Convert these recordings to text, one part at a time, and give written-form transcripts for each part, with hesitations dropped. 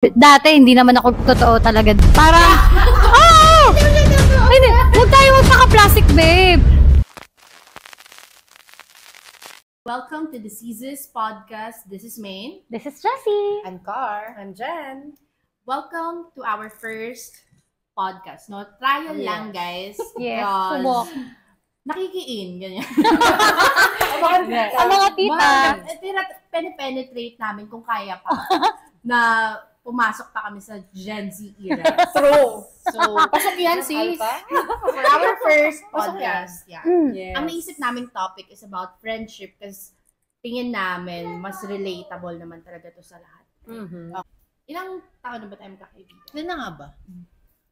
Dati, hindi naman ako totoo talaga. Parang, oh! Huwag tayo magpaka-plastic, babe. Welcome to the Caesars podcast. This is Maine. This is Jessie. I'm Car. I'm Jen. Welcome to our first podcast. No, trial lang, guys. Yes, subok. Nakikiin, ganyan. Ang mga tita. Penetrate namin kung kaya pa na pumasok pa kami sa Gen Z era. True. So, pasok yan, sis. For our first podcast, yeah. Yes. Ang naisip naming topic is about friendship kasi tingin namin mas relatable naman talaga to sa lahat. Mm-hmm. Ilang taon na ba tayo magkakaibigan? Ilan na nga ba?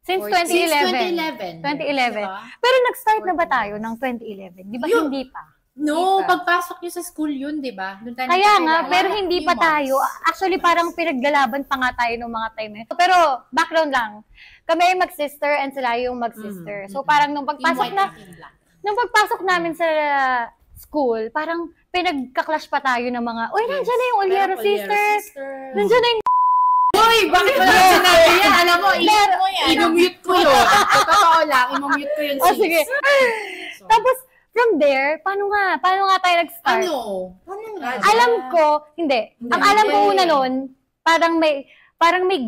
Since 2011. 2011. Diba? Pero nag-start na ba tayo ng 2011? Di ba hindi pa? No, pagpasok nyo sa school yun, di ba? Kaya nga, pero hindi pa tayo. Actually, parang pinaglalaban pa nga tayo ng mga time na ito. Pero, background lang. Kami ay mag-sister and sila yung mag-sister. So, parang nung pagpasok namin sa school, parang pinagka-clash pa tayo ng mga, uy, nandiyan na yung Oliero sisters. Nandiyan na yung Uy, bakit mo lang sinabi yan? Alam mo, i-mute ko yun. Totoo lang, i-mute ko yun, sis. Oh, sige. Tapos, from there, paano nga tayo nag-start? Alam ko, hindi. Ang alam ko una nun, parang may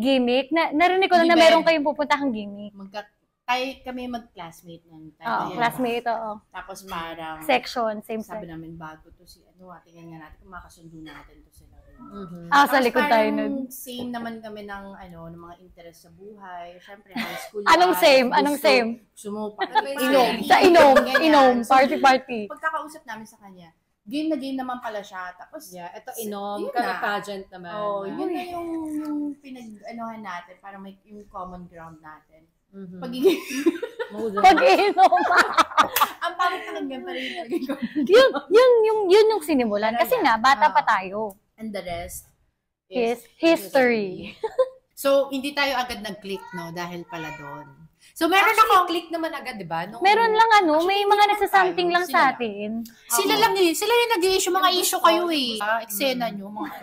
gimmick. Narinig ko na meron kayong pupuntahang gimmick. Kami mag-classmate nun. Oo, classmate, oo. Ng parang section, same sabi section. namin bago to si tingnan nga natin kung makasundo natin to sila. Sa likod tayo nun. Same naman kami ng mga interest sa buhay. Syempre, high school. Anong same? Sumupa. Inom, party. Pagkakausap namin sa kanya, game na game naman pala siya. Tapos, ito inom, kami pageant naman. Yun na yung pinag-anohan natin, para may yung common ground natin. Pag-inom. Ang pangit na ganyan pa rin. Yun yung sinimulan. Kasi nga, bata pa tayo. And the rest is history. So, hindi tayo agad nag-click, no? Dahil pala doon. So, meron akong click naman agad, di ba? Meron lang may mga nagsasamting lang sa atin. Sila yung nag-i-issue, mga issue kayo eh. Eksena nyo, mga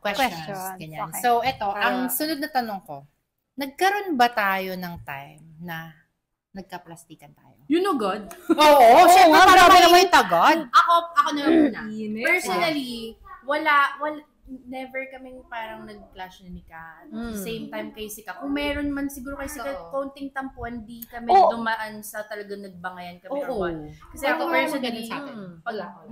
questions. Ganyan. Okay. So, eto, ang sunod na tanong ko, nagkaroon ba tayo ng time na nagka-plastikan tayo? You know God? Oo, syempre para may agad. Ako na muna. Personally, wala, never kaming parang nag-clash na ni Kat. Same time kay Sika. Kung meron man siguro kay Sika, konting tampuan, di kami dumaan sa talagang nagbangayan kami or what. Kasi ako personally,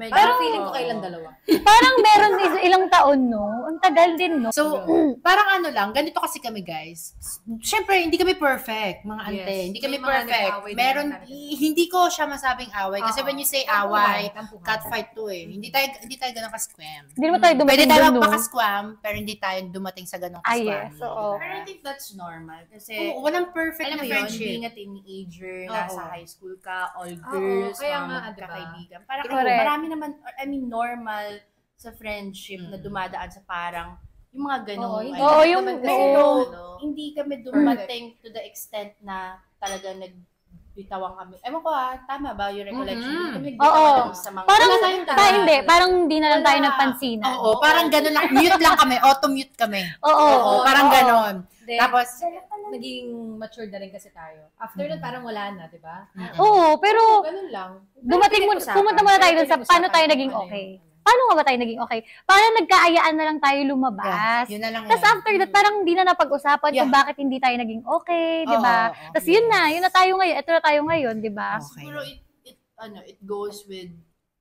parang feeling ko kailan dalawa. Parang meron ilang taon, no? Ang tagal din, no? So, parang ganito kasi kami, guys. Siyempre, hindi kami perfect, mga ante. Hindi kami perfect. Meron, hindi ko siya masabing away. Kasi when you say away, catfight to eh. Hindi tayo ganun ka-squam. Hindi naman tayo dumating doon, magpaka-squam, pero hindi tayo dumating sa ganong ka-squam. Yes, oo. Pero I think that's normal. Kasi, walang perfect na friendship. Being a teenager, nasa high school ka, all girls, kaya mga magkakaibigan. Parang marami naman, normal sa friendship na dumadaan sa parang, yung mga ganong. Hindi kami dumating to the extent na talaga bitawan kami. Ewan ko tama ba yung recollection? Sa mga parang hindi na lang tayo nagpansinan. Oo, parang gano'n lang. Mute lang kami. Auto-mute kami. Oo, parang gano'n. Tapos, naging mature na rin kasi tayo. After that, parang wala na, di ba? Oo, pero ganun lang. pumunta muna tayo dun sa paano tayo naging okay. Paano nga ba tayo naging okay? Paano nagkaayaan na lang tayo lumabas? Yun na lang. Tapos after that, parang hindi na napag-usapan kung bakit hindi tayo naging okay, di ba? Tapos yun na tayo ngayon. Ito na tayo ngayon, di ba? Siguro it goes with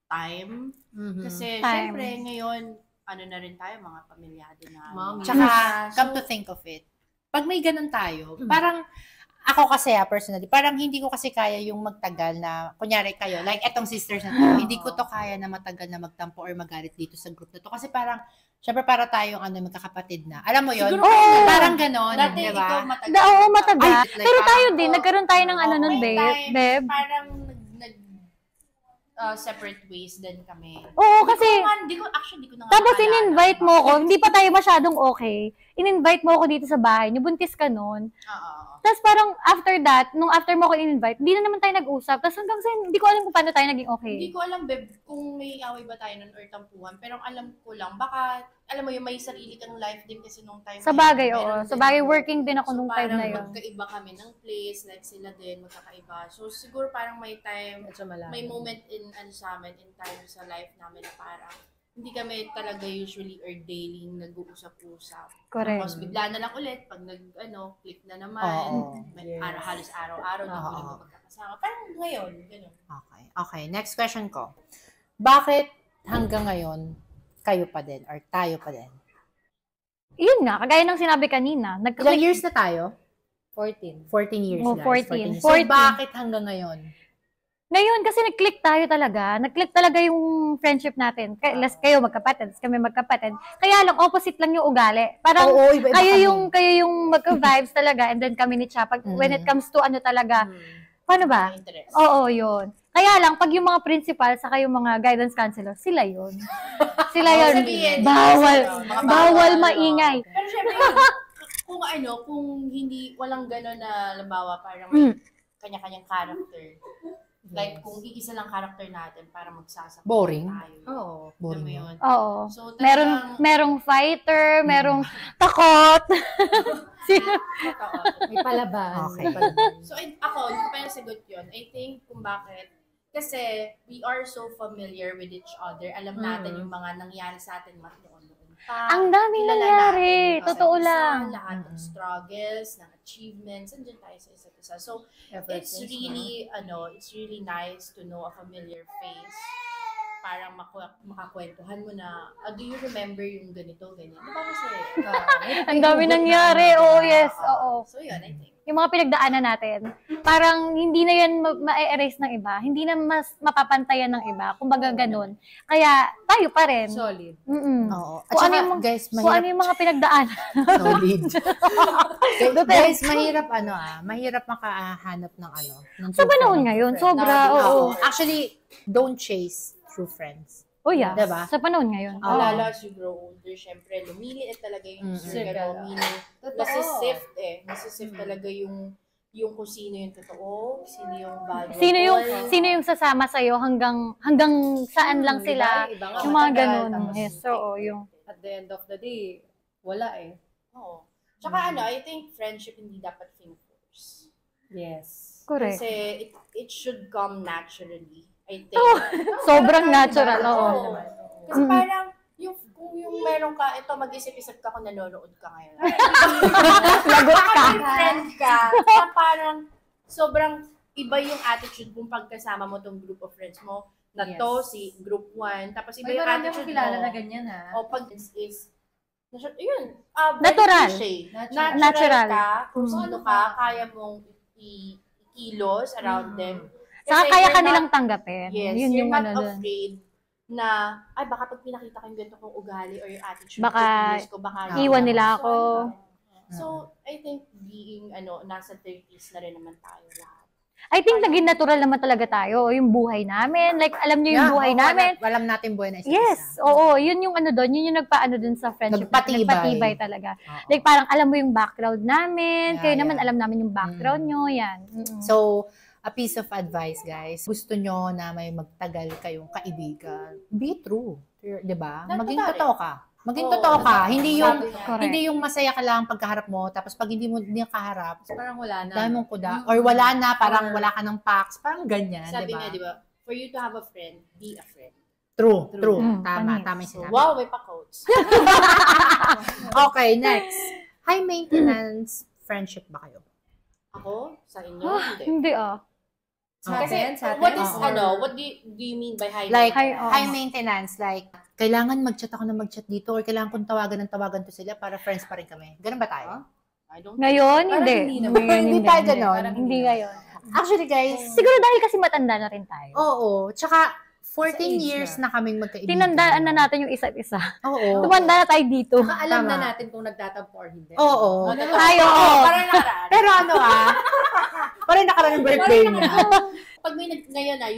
time. Kasi syempre ngayon, na rin tayo, mga pamilyado na. Tsaka, come to think of it, pag may ganun tayo, parang, ako kasi personally, parang hindi ko kasi kaya yung magtagal na, kunyari kayo, like etong sisters na to, hindi ko to kaya na matagal na magtampo or magalit dito sa group na to. Kasi parang, syempre para tayong magkakapatid na. Alam mo yun? Parang ganon, di ba? Oo, matagal. Pero tayo din, nagkaroon tayo ng nun, babe. Parang separate ways din kami. Oo, kasi di ko na tapos in-invite mo ko, hindi pa tayo masyadong okay. In-invite mo ako dito sa bahay, buntis ka noon. Tapos parang after that, nung after mo ko in-invite, hindi na naman tayo nag-usap. Tapos hanggang sa hindi ko alam kung paano tayo naging okay. Hindi ko alam, babe, kung may away ba tayo nun or tampuhan. Pero ang alam ko lang, baka alam mo yung may sarili kang life din kasi nung time. Sa bagay, oo. Sa bagay, working din ako nung time na yun. Parang magkaiba kami ng place, like sila din, magkakaiba. So, siguro parang may time, may moment in, sa amin, in time sa life namin na parang, hindi kami talaga usually or daily nag-uusap-usap. Correct. Tapos bigla na lang ulit, pag click na naman, halos araw-araw na huli mo magkakasama. Parang ngayon, gano'n. Okay. Next question ko. Bakit hanggang ngayon, kayo pa din or tayo pa din? Yun nga, kagaya ng sinabi kanina. Ilang years na tayo? 14. 14 years, Oh, guys. 14. So, bakit hanggang ngayon? Ngayon, kasi nag-click tayo talaga. Nag-click talaga yung friendship natin. Kayo magkapatid, kami magkapatid. Kaya lang, opposite lang yung ugali. Parang, iba-iba kayo yung magka-vibes talaga, and then kami ni Cha. When it comes to ano talaga, paano ba? Oo, yun. Kaya lang, pag yung mga principal, saka yung mga guidance counselor, sila yun. Sila yun. Bawal maingay. Pero syempre, kung hindi, walang gano'n na, lambawa, parang kanya-kanyang character. Like, kung iisa lang character natin para magsasakit boring tayo. Oo. Boring yun. Oo. So, merong fighter, merong takot. May palaban. Okay. So, ako, hindi ko pa nasagot yun. I think kung bakit, kasi we are so familiar with each other. Alam natin yung mga nangyari sa atin noon pa. Ang daming Kilala nangyari. natin, Totoo isa't isa, lang. Lahat ng struggles, ng achievements, andyan tayo sa isa't isa. So, it's really nice to know a familiar face. Parang makakwentuhan mo na, do you remember yung ganito, ganyan? Diba kasi? Ang dami nangyari. Oo, yes. Oo. So, yun, I think. Yung mga pinagdaanan natin, parang hindi na yan ma-erase ng iba. Hindi na mas mapapantayan ng iba. Kumbaga ganun. Kaya, tayo pa rin. Solid. Oo. At Kung saka, guys, mahirap. kung ano yung mga pinagdaanan. Solid. Guys, mahirap makahanap ng ng Sa panahon ngayon, sobra. Oo. Actually, don't chase true friends. Oh yeah. Diba? Sa panahon ngayon. Lalo as you grow older, syempre, lumiliit talaga yung circle. Meaning, nasisift talaga yung kung sino yung totoo, sino yung valuable. Sino yung sasama sa'yo hanggang saan lang sila. Yung mga ganun. Yes, so, yung... At the end of the day, wala eh. Oo. Tsaka I think friendship hindi dapat think-force. Yes. Correct. Kasi it should come naturally. I think. Sobrang natural. Oo. Kasi parang, kung yung meron ka, ito mag-isip-isip ka kung nanonood ka ngayon. Lagot ka. Friend ka. Parang, sobrang iba yung attitude kung pagkasama mo tong group of friends mo. Na to, si group 1. Tapos iba yung attitude mo. kilala na ganyan ha. O pag yun. Natural. Natural ka. Kung sino ka, kaya mong ikilos around them. Saka kaya ka nilang tanggapin. Yes, Yun you're yung not ano dun. afraid na, baka pag pinakita ko yung ganito kong ugali or yung attitude Baka ko, baka iwan nila ako. So, I think being, nasa 30s na rin naman tayo lahat. I think naging natural naman talaga tayo. Yung buhay namin. Like, alam niyo yung buhay namin. Alam natin buhay na isa. Yes, oo. Yun yung doon. Yun yung nagpaano dun sa friendship. Nagpatibay talaga. Like, parang alam mo yung background namin. Kayo naman alam namin yung background nyo. Yan. So, a piece of advice, guys. Gusto nyo na may magtagal kayong kaibigan. Be true. Diba? Maging totoo ka. Maging totoo ka. Hindi yung masaya ka lang pagkaharap mo, tapos pag hindi mo kaharap, parang wala na. dahil mong kuda. Or wala na, parang wala ka ng packs. Parang ganyan, Sabi diba? nga, diba? For you to have a friend, be a friend. True. Tama yung Panis. sinabi. Wow, may pa-quotes. Okay, next. High maintenance friendship ba kayo? Ako? Sa inyo? Hindi. Hindi Kasi, Sa atin? what is, what do you mean by high Like, maintenance? high maintenance, like, kailangan mag-chat ako na mag-chat dito or kailangan kong tawagan to sila para friends pa rin kami. Ganun ba tayo? I don't Ngayon, Parang hindi. hindi naman. Ngayon, Hindi tayo ganon. Hindi ngayon. Actually, guys, Siguro dahil kasi matanda na rin tayo. oo. Tsaka, 14 age years na kaming magkaibigan. Tinandaan na natin yung isa't isa. Oo. Tumanda na tayo dito. Alam na Tama. natin kung nagtatampo or hindi. Oo. Tayo, Parang nakaraan. Pero parang nakaraan ng birthday niya. Pag may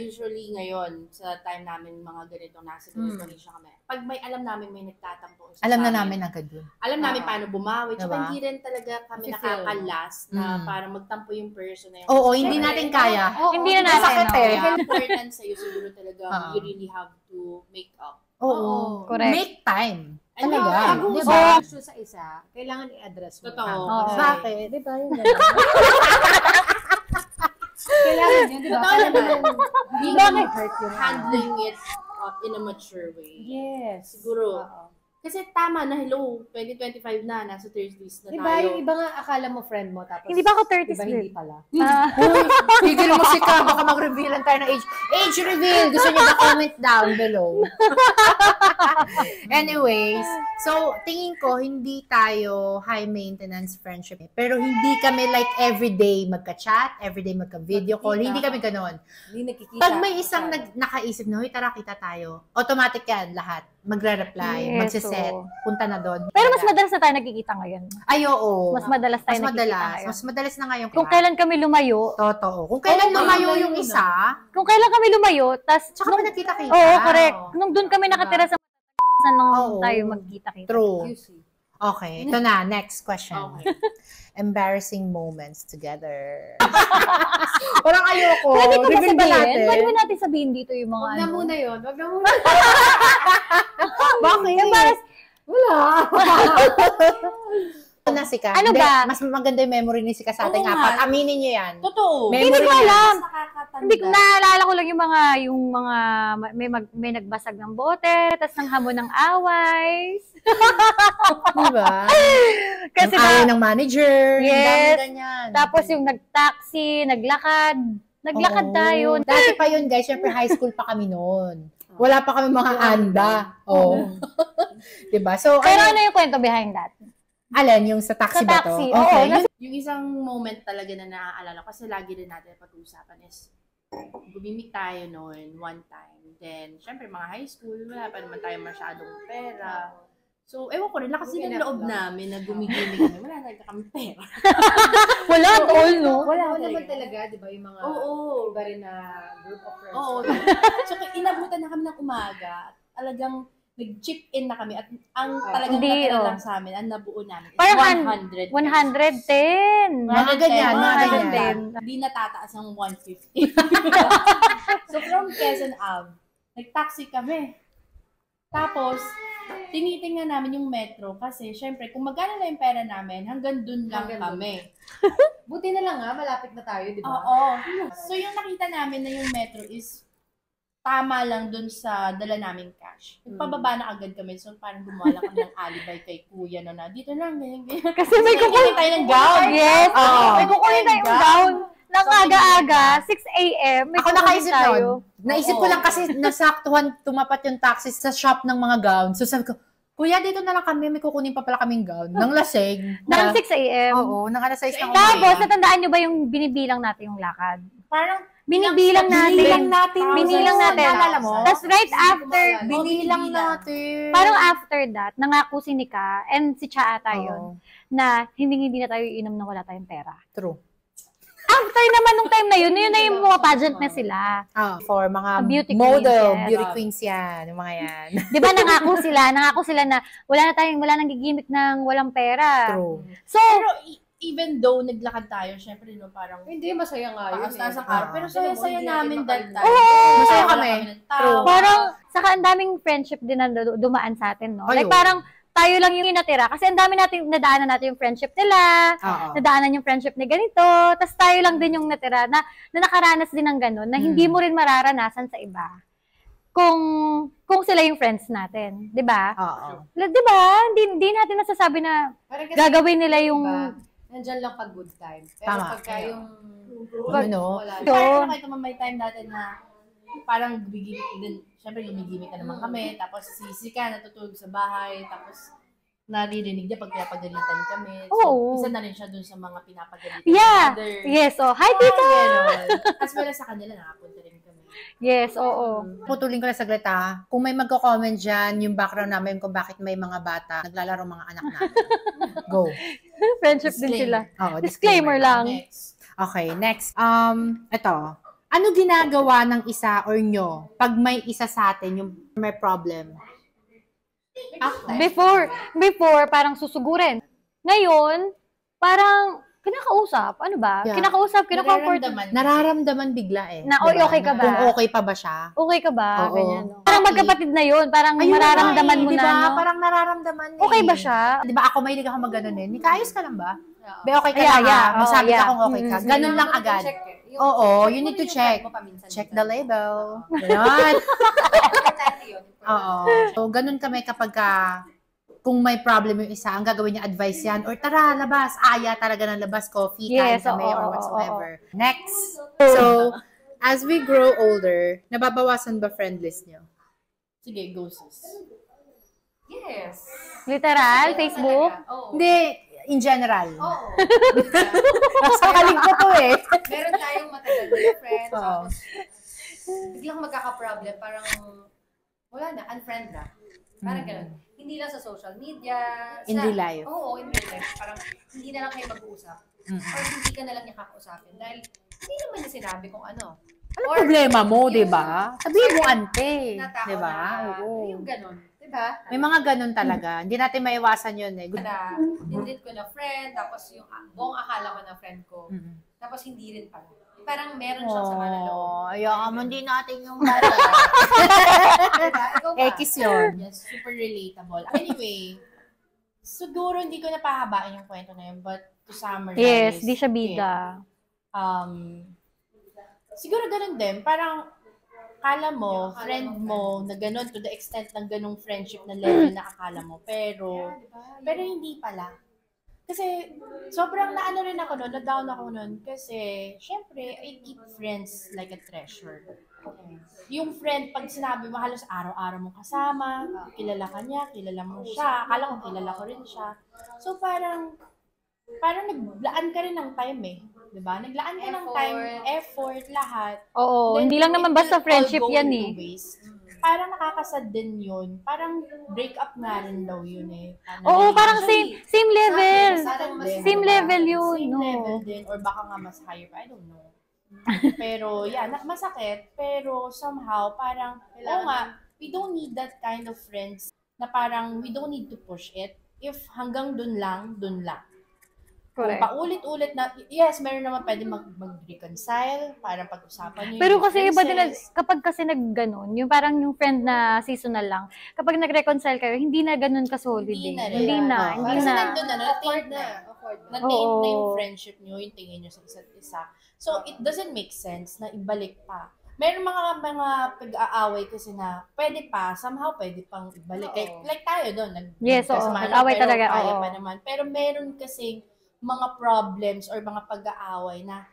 usually ngayon, sa time namin mga ganito, nasa ganito kami. Pag may alam namin may nagtatampo. Alam na namin agad yun. Alam namin paano bumawi. Tsaka Diba? hindi rin talaga kami Fulfill. nakakalas na para magtampo yung person na yun. Oo, Kasi hindi syempre, natin kaya. Hindi na natin. Sakit eh. Kaya important sa'yo siguro talaga, you really have to make up. Oo. Correct. Make time. Talaga? Pag Di ba? ba? Sa isa, kailangan i-address mo. Totoo. Oo. Bakit? Di ba? Yung gano'n. Kailangan yun, di ba? Totoo Para naman. naman, hindi Bakit? naman hurt yung Handling it in a mature way. Yes. Siguro. Oo. Kasi tama na, hello, 2025 na, nasa 30s na Di tayo. ba? Yung iba nga akala mo friend mo, tapos Hindi ba ako 30s di ba hindi girl? pala? Tigil mo si Ka, baka mag-revealan tayo ng age. Age reveal! Gusto niyo ba comment down below? Anyways, so tingin ko hindi tayo high maintenance friendship. Pero hindi kami like everyday magka-chat, everyday magka-video call. Hindi kami ganon. Hindi nakikita. Pag may isang nakaisip na, huy, tara kita tayo. Automatic yan lahat. Magre-reply, Yes, magsiset, oo. punta na doon. Pero mas madalas na tayo nagkikita ngayon. Ay, oo. Mas madalas tayo Mas nagkikita madalas. ngayon. Mas madalas na ngayon. Kung kailan kami lumayo, Totoo. Kung kailan Oo, lumayo malayo yung na. isa, kung kailan kami lumayo, tas tsaka pa nagkita-kita. oo, correct. Nung doon kami nakatira sa nung Oo. tayo magkita-kita. True. QC. Okay. Ito na. Next question. Okay. Embarrassing moments together. Parang ayoko. Pwede ko ba Reveal ba sabihin? natin? Pwede ba natin sabihin dito yung mga Wag na ano? muna yun. Wag na muna. Bakit? Wala. Na si Ka. Ano Hindi, ba? mas maganda yung memory ni si Ka sa ating Oo nga. apat. Aminin niyo yan. Totoo. Memory Hindi ko niya. alam. Nakakatanda. Hindi ko naalala ko lang yung mga may nagbasag ng bote, tas nang hamon ng away. Diba? Kasi Yung ayaw ng manager. Yes. Yung dami ganyan. tapos yung nag-taxi, naglakad. Naglakad Oo. tayo. Dati pa yun, guys. Siyempre, high school pa kami noon. Wala pa kami mga anda. Oo. Diba? So, Pero ano yung kwento behind that? Alan, yung sa taxi Sa ba to? taxi, Okay. oo. Yung isang moment talaga na naaalala ko, kasi lagi rin natin pag-uusapan is, gumimik tayo noon, one time. Then, syempre, mga high school, wala pa naman tayo masyadong pera. So, ewan ko rin, lakas din ang loob namin na gumigimik kami. Wala talaga kami pera. Wala at all, no? Wala naman talaga, di ba? Yung mga Oo. iba rin na group of friends. Oo. So, inabutan na kami ng umaga. Talagang nag-chip in na kami. At ang talagang Hindi, natira oh. lang sa amin, ang nabuo namin is Parang 100. 110. Mga ganyan, mga ganyan. Hindi natataas ng 150. So, from Quezon Ave, nag-taxi kami. Tapos, tinitingnan namin yung metro kasi, syempre, kung magkano na yung pera namin, hanggang dun lang Hanggang dun. kami. Buti na lang nga, malapit na tayo, di ba? Oo. So, yung nakita namin na yung metro is tama lang dun sa dala naming cash. Nagpababa na agad kami. So, parang gumawa lang kami ng alibay kay kuya na dito lang, ganyan, ganyan. Kasi may kukunin tayo ng gown. Yes. Oo. May kukunin tayong gown. Nang aga-aga, 6 a.m. May Ako kukunin nakaisip tayo. nun. Naisip ko lang kasi nasaktuhan tumapat yung taxi sa shop ng mga gown. So sabi ko, Kuya, dito na lang kami. May kukunin pa pala kaming gown. Nang lasing. Nang 6 a.m. Oo, nang alas 6 ng Tapos, umaga. natandaan nyo ba yung binibilang natin yung lakad? Parang, Binibilang natin. Binilang natin. Naalala mo? Tapos right after, Binilang natin. parang after that, nangako si Nika and si Cha ata yun, Oo. na hindi na tayo iinom na wala tayong pera. True. After naman nung time na yun na yung mga pageant na sila. For mga Beauty model, queens, yes. beauty queens yan. Yung mga yan. Di ba nangako sila na wala nang gigimik ng walang pera. True. So, pero even though naglakad tayo, syempre, no, parang Hindi, masaya nga yun. taas sa eh. car. Pero saya-saya namin that time. Oo. Masaya Wala kami. ng tao. True. parang, saka ang daming friendship din na dumaan sa atin, no? Ay, Like, oo. parang, tayo lang yung natira. Kasi ang dami nadaanan natin yung friendship nila, Oo. nadaanan yung friendship ni ganito, tapos tayo lang din yung natira na nakaranas din ng ganun, na hindi mo rin mararanasan sa iba. Kung sila yung friends natin, 'di ba? Oo. 'Di ba? Hindi natin nasasabi na Parang kasi, gagawin nila yung diba, nandyan lang pag good time. Pero Tama. pagka yung Ano? wala. So, Parang kahit naman may time dati na parang gumigimik din. Siyempre, gumigimik ka naman kami. Tapos sisi ka, natutulog sa bahay. Tapos naririnig niya pag pinapagalitan kami. So, Oo. isa na rin siya dun sa mga pinapagalitan. yeah. Other- Yes, oh. Hi, tita. As well as sa kanila, nakapunta rin kami. Yes, oo. Putulin ko na saglit ha. Kung may magko-comment dyan, yung background namin kung bakit may mga bata naglalaro mga anak natin. Go. Friendship din sila. Oo, Disclaimer lang. Next. Okay, next. Ito. Ano ginagawa ng isa or nyo pag may isa sa atin yung may problem? Before, parang susugurin. Ngayon, parang Kinakausap? Ano ba? Yeah. Kinakausap, kinakomfort. Nararamdaman bigla eh. Na, Diba? okay ka ba? Kung okay pa ba siya? Okay ka ba? Oo. Ganyan, no? Parang magkapatid na yun. Parang Ayun mararamdaman nga mo diba? na, no? Parang nararamdaman eh. Okay ba siya? Di ba ako mahilig ako mag-ganon eh. Kaayos ka lang ba? Be, okay ka Yeah, lang yeah. ha? Masabi Oh, ka kung okay ka. Ganun lang agad. Oo, you need to check. Check the label. Ganon. Oo. So, ganun kami kapag kung may problem yung isa, ang gagawin niya advice yan, or tara, labas, aya talaga ng labas, coffee, kain Yes, kami, oo, or oo, whatsoever. Next. So, as we grow older, nababawasan ba friend list niyo? Sige, go sis. Yes. Literal? Facebook? Oo. Hindi, in general. Oo. Sakaling ko to eh. Meron tayong matagal na friends. Oo. Tapos, biglang magkaka-problem. Parang, wala na, unfriend na. Parang ganun. Hindi lang sa social media. In real life. Oo, in real life. Parang, hindi na lang kayo mag-uusap. Or hindi ka na lang niya kakausapin. Dahil, hindi naman niya sinabi kung ano. Ano problema mo, di ba? Sabihin mo, ante. Na tao Di ba? na, Oo. yung ganun. Di ba? May mga ganun talaga. Hindi natin maiwasan yun eh. Na, dinrit ko na friend, tapos yung buong akala ko na friend ko. Mm-mm. Tapos hindi rin pala. Parang meron siyang sama na loob. Oh, ayaw mo din natin yung bata. Diba? Ikaw ba? Ekis yun. Yes, super relatable. Anyway, siguro hindi ko napahabain yung kwento na yun, but to summarize. Yes, di siya bida. Siguro ganun din. Parang, akala mo, friend mo, na ganun, to the extent ng ganung friendship na level na akala mo. Pero hindi pala. Kasi, sobrang naano rin ako nun, na-down ako nun. Kasi, syempre, I keep friends like a treasure. Yung friend, pag sinabi mo, halos araw-araw mong kasama, kilala ka niya, kilala mo siya, akala ko kilala ko rin siya. So, parang naglaan ka rin ng time eh. Diba? Naglaan ka ng time, effort, lahat. Oo, Then, hindi lang naman it basta will friendship all go yan into eh. waste. Parang nakakasad din yun. Parang break up nga rin daw yun eh. Oo, parang same level. Parang mas- Same level yun, Same no. level din. Or baka nga mas higher pa. I don't know. Pero, yeah, masakit. Pero somehow, parang, oo nga, we don't need that kind of friends na parang we don't need to push it. If hanggang dun lang, dun lang. Correct. Kung paulit-ulit na, yes, meron naman pwede mag-reconcile para pag-usapan nyo Pero yung kasi iba din, differences. kapag kasi nag-ganon, yung parang yung friend na seasonal lang, kapag nag-reconcile kayo, hindi na ganon ka-solid Hindi eh. na rin. Hindi na, Oo. hindi Kasi na. nandun na, na-taint na. Na-taint Oo. na yung friendship nyo, yung tingin nyo sa isa't isa. So, it doesn't make sense na ibalik pa. Meron mga pag-aaway kasi na pwede pa, somehow pwede pang ibalik. Like tayo doon, Yes, oo. nagkasama lang, Nag-away pero talaga, kaya oo. pa naman. Pero meron kasing mga problems or mga pag-aaway na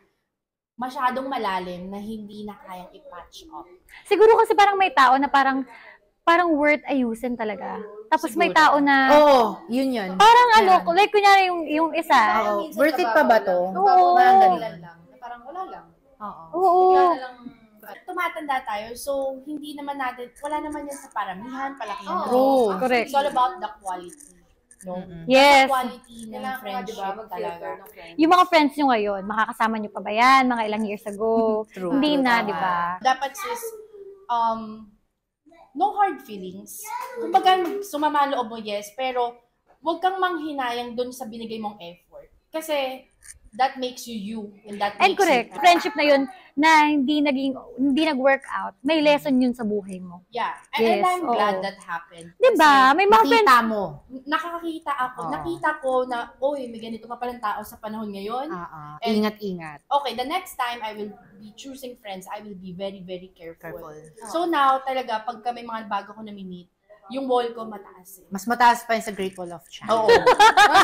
masyadong malalim na hindi na kayang i-patch up. Siguro kasi parang may tao na parang worth ayusin talaga. Tapos may Siguro. tao na, Oo, yun yun. parang Yan. ano, like kunyari yung isa. Oo. Worth it pa ba to? Oo. Parang ganun. lang. Parang wala lang. Oo. Oo. Bigla na lang. Tumatanda tayo, so hindi naman natin, wala naman yan sa paramihan, palaki yan. True. Correct. It's all about the quality. No? Yes. Quality ng Kailangan friendship diba, mag-filter talaga. ng friends. Yung mga friends nyo ngayon, makakasama nyo pa ba yan? Mga ilang years ago? True. Hindi True, na, tama. di ba? Dapat sis, no hard feelings. Kumbaga, sumama loob mo, yes, pero huwag kang manghinayang dun sa binigay mong effort. Kasi, that makes you and that And makes correct, you. friendship na yun na hindi nag-work out, may lesson yun sa buhay mo. Yeah. Yes, And I'm glad oo. that happened. Di ba? May mga friends. Nakita mo. Nakakakita ako. Oo. Nakita ko na, oy, may ganito pa palang tao sa panahon ngayon. And- Ingat-ingat. Okay, the next time I will be choosing friends, I will be very, very careful. Careful. So now, talaga, pagka may mga bago ko nami-meet, yung wall ko mataas eh. Mas mataas pa yun sa Great Wall of China. Oo.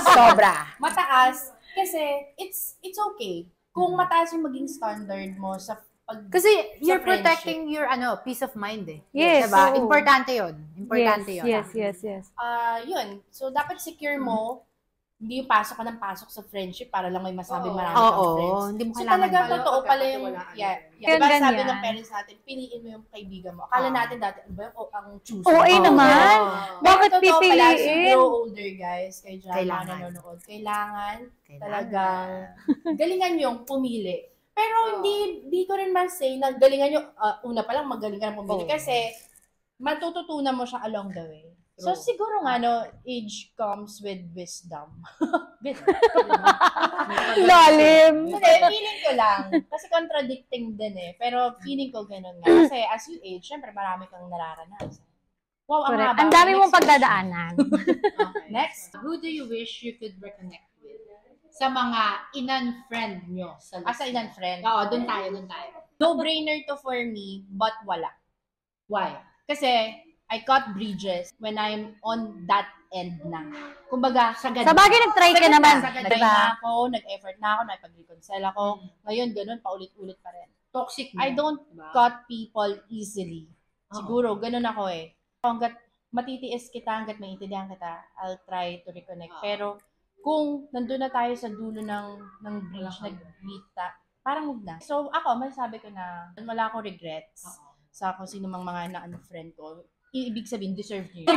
Sobra. Mataas, kasi it's okay. Kung mataas yung maging standard mo sa pag... Kasi you're friendship. protecting your peace of mind eh. Yes, Diba? oo. Importante yun. Importante yun. Yes. Yun. So, dapat secure mo, hindi yung pasok ka ng pasok sa friendship para lang may masabi Oo. marami kang Oo. friends. Hindi mo So, kailangan. talagang Pala, totoo pala yung... pagkakatiwalaan Yeah. mo. Diba Ganyan. sabi ng parents natin, piliin mo yung kaibigan mo. Akala natin dati, ano ba yung ang choose? Oo, Oo. naman. Pero Bakit totoo pala, as you pipiliin? grow older, guys, kayo dyan, mga Kailangan. nanonood, kailangan Kailangan. talagang galingan yung pumili. Pero hindi ko rin man-say na galingan yung, una pa lang magaling ka na pumili. Oo. Kasi matututunan mo siya along the way. So siguro nga, no, age comes with wisdom. Lalim. Hindi, feeling ko lang. Kasi contradicting din eh. Pero feeling ko ganun nga. Kasi as you age, syempre marami kang nararanasan. Wow, ang Correct. haba. Ang dami Next mong question. pagdadaanan. Okay. Next. Who do you wish you could reconnect with? Sa mga inan-friend nyo. Sa Ilan friend? Oo, doon tayo. No-brainer to for me, but wala. Why? Kasi I cut bridges when I'm on that end na. Kumbaga, Sa bagay, nag-try ka naman. nag-try Diba? na ako, nag-effort na ako, nakipag-reconcile ako. Ngayon, ganun, paulit-ulit pa rin. Toxic mo. I don't Diba? cut people easily. Oo. Siguro, ganun ako eh. Hanggat matitiis kita, hanggat maintindihan kita, I'll try to reconnect. Oo. Pero, kung nandun na tayo sa dulo ng bridge, Wala ka. nag-meet parang huwag na. So, ako, masasabi ko na wala akong regrets Oo. sa kung sino mang mga na-friend ko. Ibig sabihin, deserve niyo yun.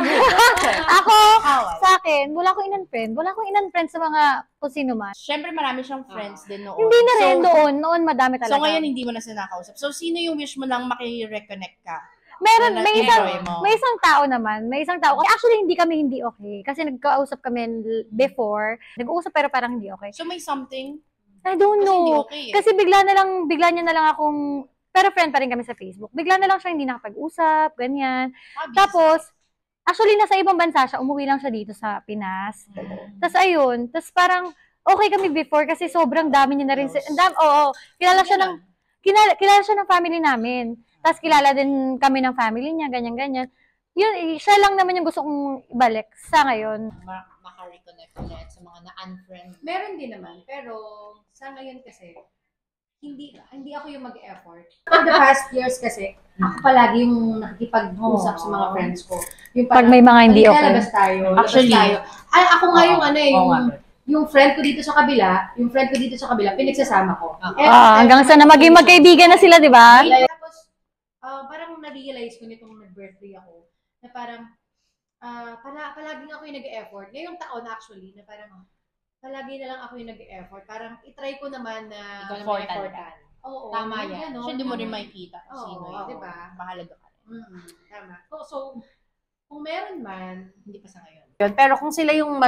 Ako, Away. sa akin, wala akong in-unfriend. Wala akong in-unfriend sa mga kung sino man. Siyempre, marami siyang friends din noon. Hindi na rin So, noon. Noon madami talaga. So, ngayon, hindi mo na sila nakausap. So, sino yung wish mo lang maki-reconnect ka? Meron, na may mo? isang tao naman. May isang tao. Actually, hindi kami hindi okay. Kasi nagkausap kami before. Nag-uusap pero parang hindi okay. So, may something? I don't Kasi hindi know. okay eh. Kasi bigla niya na lang akong, pero friend pa rin kami sa Facebook. Bigla na lang siya hindi nakapag-usap, ganyan. Tapos, actually, nasa ibang bansa siya. Umuwi lang siya dito sa Pinas. Tapos, ayun. Tapos, parang, okay kami before kasi sobrang dami niya na rin. Oo. Kilala siya ng family namin. Tapos, kilala din kami ng family niya, ganyan-ganyan. Yun, siya lang naman yung gusto kong ibalik sa ngayon. Maka-reconnect ulit sa mga na-unfriend. Meron din naman, pero sa ngayon kasi, hindi ako yung mag-effort. In the past years kasi, ako palagi yung nakikipag-usap sa mga friends ko. Yung Pag may mga hindi okay. Labas tayo. Actually, labas tayo. Ay, ako nga yung yung friend ko dito sa kabila, pinagsasama ko. Hanggang sa na maging magkaibigan na sila, di ba? Tapos, parang na-realize ko nitong nag-birthday ako, na parang, palagi nga ako yung nag-effort. Ngayong taon actually, na parang, palagi na lang ako yung nag-effort. Parang, itry ko naman na Ikaw na effort effortan. Oo. Tama yung yan. ganun. Kasi hindi mo rin makikita kung Oo, sino yun. diba? Mahalaga ka rin. Tama. So, kung meron man, hindi pa sa ngayon. Yun. Pero kung sila yung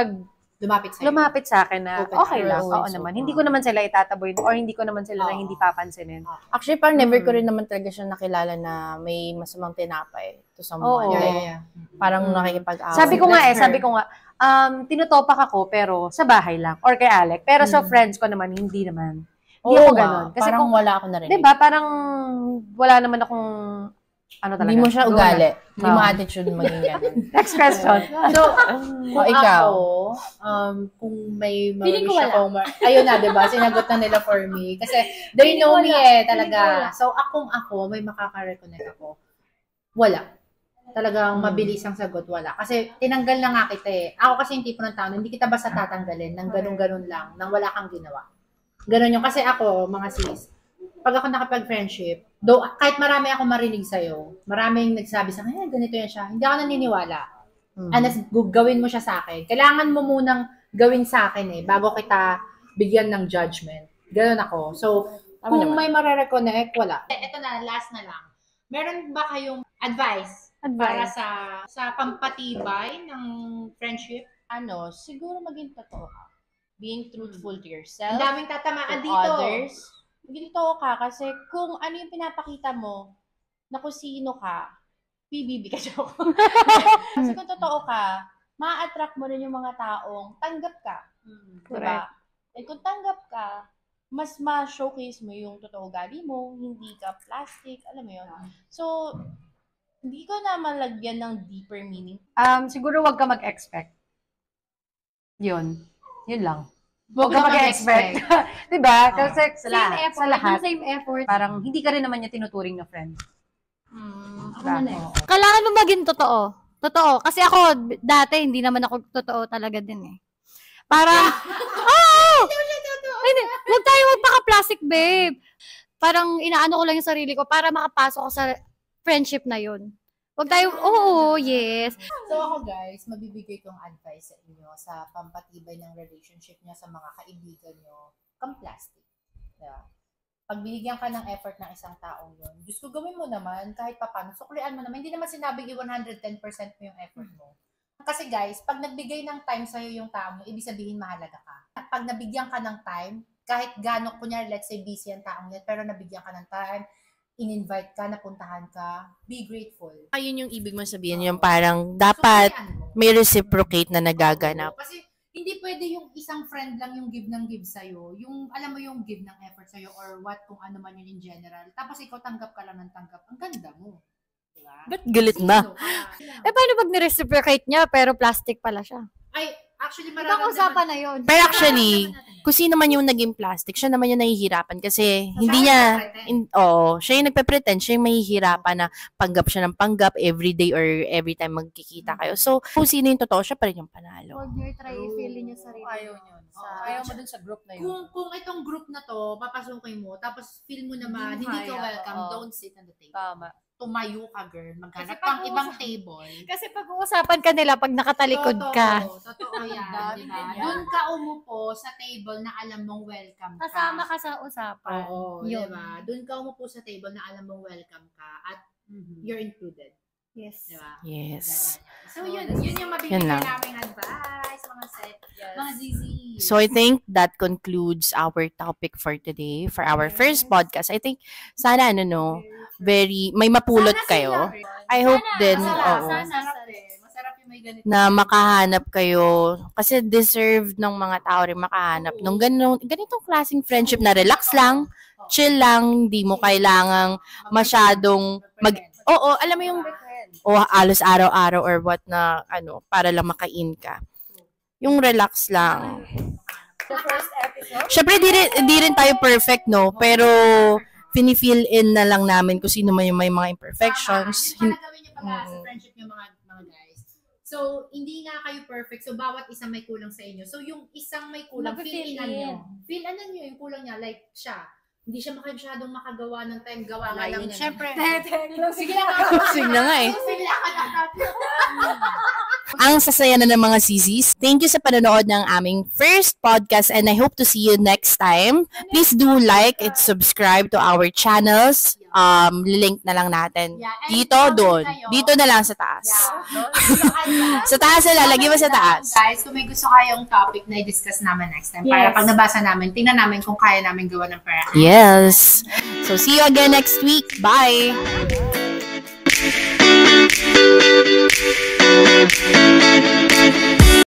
Lumapit sa akin na Open okay arms. lang, oo Oo, naman. so, Hindi ko naman sila itataboy or hindi ko naman sila na Oo. hindi papansinin. Actually, parang never ko rin naman talaga siya nakilala na may masamang tinapay to someone. Oo. Yeah. Parang Mm. nakikipag-away. Sabi ko nga, tinutopak ako pero sa bahay lang or kay Alec. Pero sa friends ko naman, hindi naman. Hindi ako ganun. Kasi parang kung, wala ako narinig. diba, parang wala naman akong, ano talaga. Hindi mo siya Go ugali. na. Hindi mo Oo. attitude maging ganun. Next question. So, O, ikaw? Kung may Feeling ko ma-wish ako, ayun na, diba? Sinagot na nila for me. Kasi, they know me talaga. So, ako, may makaka-reconnect ako. Wala. Talagang mabilis ang sagot, wala. Kasi, tinanggal na nga kita eh. Ako kasi yung tipo ng tao, hindi kita basta tatanggalin ng ganun-ganun lang, nang wala kang ginawa. Ganun yung, kasi ako, mga sis, pag ako nakapag-friendship, though kahit marami ako marinig sa'yo, maraming nagsabi sa akin, ganito yan siya, hindi ako naniniwala. Unless gawin mo siya sa akin. Kailangan mo munang gawin sa akin bago kita bigyan ng judgment. Ganun ako. So, kung may mare-reconnect, wala. Ito na, last na lang. Meron ba kayong advice para sa pampatibay ng friendship? Siguro maging totoo ka. Being truthful to yourself. Ang daming tatamaan to dito. others. Maging totoo ka kasi kung ano yung pinapakita mo na kung sino ka, PBB ka joke. Kasi kung totoo ka, ma-attract mo rin yung mga taong tanggap ka. Diba? Eh kung tanggap ka, mas ma-showcase mo yung totoo gali mo, hindi ka plastic, alam mo yun. So, hindi ko na malagyan ng deeper meaning. Siguro wag ka mag-expect. Yun lang. Huwag Huwag ka mag-expect. Diba? Kasi Sa lahat. Sa lahat. Same effort. Parang hindi ka rin naman niya tinuturing na friend. Ako na Oo. Kailangan mo maging totoo. Totoo. Kasi ako, dati, hindi naman ako totoo talaga din eh. Parang, Hindi, huwag tayo magpaka-plastic, babe. Parang inaano ko lang yung sarili ko para makapasok ko sa friendship na yun. Huwag tayo, yes. So ako guys, mabibigay kong advice sa inyo sa pampatibay ng relationship niya sa mga kaibigan niyo, kang plastic. Yeah. Pag binigyan ka ng effort ng isang taong yun, Diyos ko, gawin mo naman kahit papano. Suklian mo naman. Hindi naman sinabing 110% mo yung effort mo. Kasi guys, pag nagbigay ng time sa'yo yung tao mo, ibig sabihin mahalaga ka. Pag nabigyan ka ng time, kahit gano'n, kunyari, let's say, busy ang taong yan, pero nabigyan ka ng time, in-invite ka, napuntahan ka, be grateful. Ayun yung ibig mo sabihin, yung parang dapat may reciprocate na nagaganap. Kasi hindi pwede yung isang friend lang yung give ng give sa'yo. Yung, alam mo yung give ng effort sa'yo or what, kung ano man yun in general. Tapos ikaw tanggap ka lang ng tanggap. Ang ganda mo. Diba? Ba't galit na? Paano pag ni-reciprocate niya, pero plastic pala siya? Ay, actually, Ibang usapan na yun. Pero actually, kung sino man yung naging plastic, siya naman yung nahihirapan kasi hindi niya, siya yung nagpe-pretend, siya yung mahihirapan na panggap siya ng panggap every day or every time magkikita kayo. So, kung sino yung totoo, siya pa rin yung panalo. Huwag niyo try i-feel niyo sarili. Ayaw nyo. Ayaw mo dun sa group na yun. Kung itong group na to, papasukin mo, tapos feel mo naman, hindi ka welcome, don't sit on the table. Tama. Tumayo ka, girl. Maghanap Kasi kang ibang table. Kasi pag-uusapan ka nila pag nakatalikod ka. Totoo yan. Diba? Doon ka umupo sa table na alam mong welcome ka. Kasama ka sa usapan. Oo, Yun. diba? Doon ka umupo sa table na alam mong welcome ka at you're included. Yes. Diba? Yes. So yun yung mabibigay Yun lang. naming advice, mga set, mga ZZ. So, I think that concludes our topic for today, for our first podcast. I think, sana may mapulot kayo. I hope din, Masarap yung may ganito. na makahanap kayo kasi deserve ng mga tao rin makahanap nung ganitong klaseng friendship na relax lang, chill lang, di mo kailangang masyadong alam mo yung alos araw-araw or what na para lang makain ka. Yung relax lang. The first episode. Syempre di rin tayo perfect, no, pero fini-fill in na lang namin kung sino man yung may mga imperfections. Yung gawin niyo pag sa friendship niyo mga guys. So, hindi nga kayo perfect. So, bawat isang may kulang sa inyo. So, yung isang may kulang, fill-in nyo. Fill-in nyo yung kulang niya. Like, siya. Hindi siya masyadong makagawa ng time. Gawa nga lang. Siyempre. Sige na. Sige na nga eh. Ang sasaya na ng mga sisis. Thank you sa panonood ng aming first podcast and I hope to see you next time. Please do like and subscribe to our channels. Link na lang natin. Dito, doon. Dito na lang sa taas. Sa taas na lalagay mo sa taas. Guys, kung may gusto kayong topic na i-discuss namin next time, para pag nabasa namin, tingnan namin kung kaya namin gawa ng para. Yes. So, see you again next week. Bye.